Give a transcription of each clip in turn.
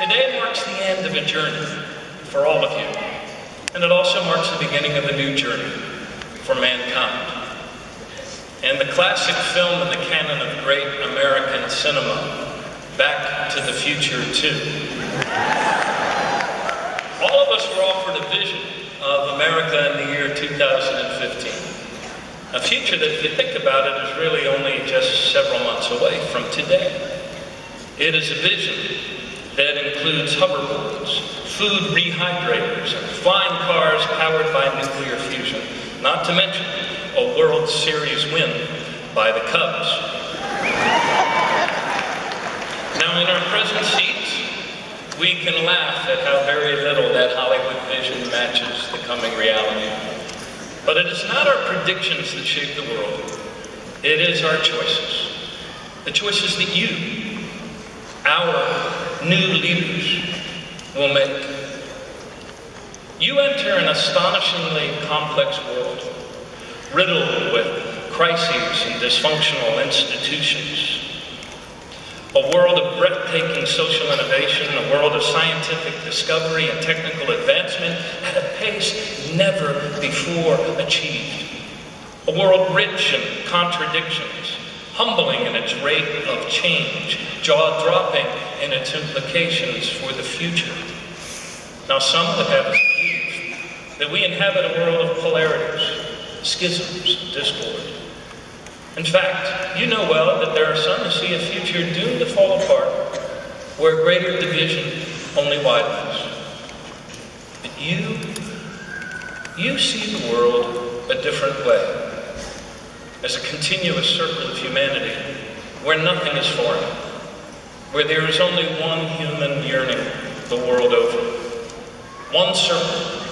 Today marks the end of a journey for all of you, and it also marks the beginning of a new journey for mankind. And the classic film in the canon of great American cinema, Back to the Future 2. All of us were offered a vision of America in the year 2015. A future that, if you think about it, is really only just several months away from today. It is a vision that includes hoverboards, food rehydrators, and flying cars powered by nuclear fusion, not to mention a World Series win by the Cubs. Now, in our present seats, we can laugh at how very little that Hollywood vision matches the coming reality. But it is not our predictions that shape the world. It is our choices. The choices that you, our new leaders, will make. You enter an astonishingly complex world, riddled with crises and dysfunctional institutions. A world of breathtaking social innovation, a world of scientific discovery and technical advancement at a pace never before achieved. A world rich in contradictions, humbling in its rate of change, jaw-dropping in its implications for the future. Now, some would have us believe that we inhabit a world of polarities, schisms, and discord. In fact, you know well that there are some who see a future doomed to fall apart, where greater division only widens. But you see the world a different way, as a continuous circle of humanity, where nothing is foreign, where there is only one human yearning the world over. One circle,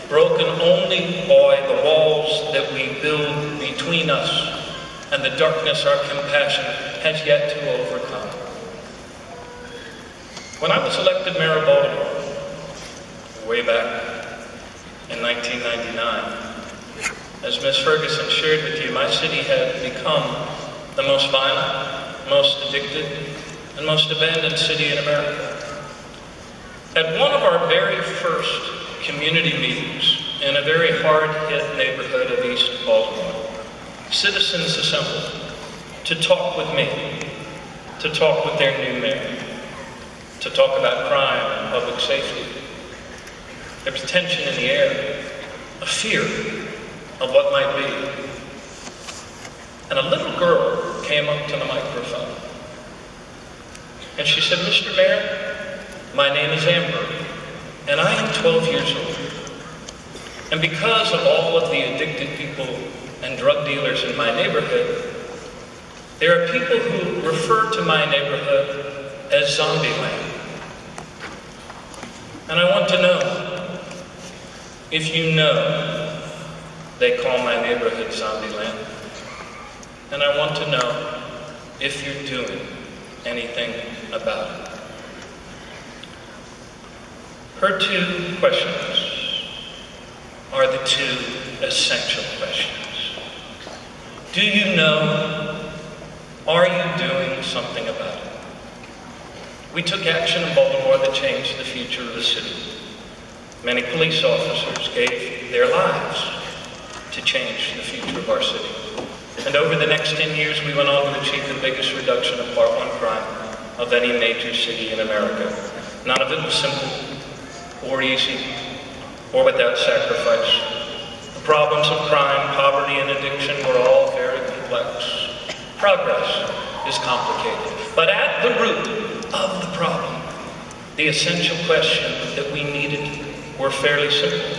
broken only by the walls that we build between us and the darkness our compassion has yet to overcome. When I was elected mayor of Baltimore, way back in 1999, as Ms. Ferguson shared with you, my city had become the most violent, most addicted, and most abandoned city in America. At one of our very first community meetings in a very hard-hit neighborhood of East Baltimore, citizens assembled to talk with me, to talk with their new mayor, to talk about crime and public safety. There was tension in the air, a fear of what might be. And a little girl came up to the microphone, and she said, "Mr. Mayor, my name is Amber, and I am 12 years old. And because of all of the addicted people and drug dealers in my neighborhood, there are people who refer to my neighborhood as Zombie Land. And I want to know if you know they call my neighborhood Zombie Land. And I want to know if you're doing anything about it." Her two questions are the two essential questions. Do you know? Are you doing something about it? We took action in Baltimore that changed the future of the city. Many police officers gave their lives to change the future of our city. And over the next 10 years, we went on to achieve the biggest reduction of Part 1 crime of any major city in America. None of it was simple or easy or without sacrifice. The problems of crime, poverty, and addiction were all very complex. Progress is complicated. But at the root of the problem, the essential questions that we needed were fairly simple.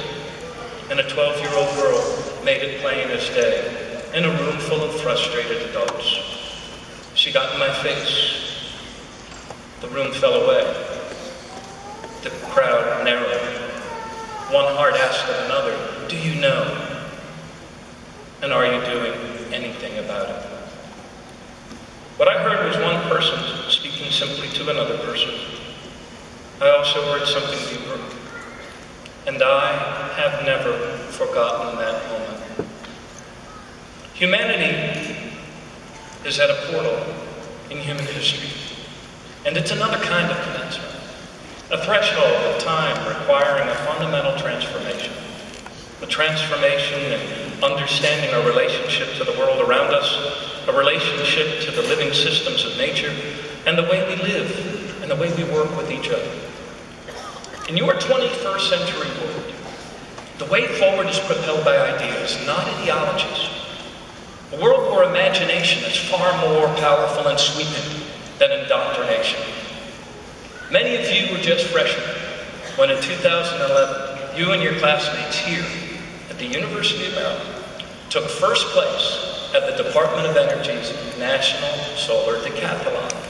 And a 12-year-old girl made it plain as day in a room full of frustrated adults. She got in my face. The room fell away. The crowd narrowed. One heart asked of another, "Do you know? And are you doing anything about it?" What I heard was one person speaking simply to another person. I also heard something deeper. And I have never forgotten that moment. Humanity is at a portal in human history. And it's another kind of commencement. a threshold of time requiring a fundamental transformation. A transformation in understanding our relationship to the world around us, a relationship to the living systems of nature, and the way we live and the way we work with each other. In your 21st century world, the way forward is propelled by ideas, not ideologies. A world where imagination is far more powerful and sweeping than indoctrination. Many of you were just freshmen when in 2011, you and your classmates here at the University of Maryland took first place at the Department of Energy's National Solar Decathlon.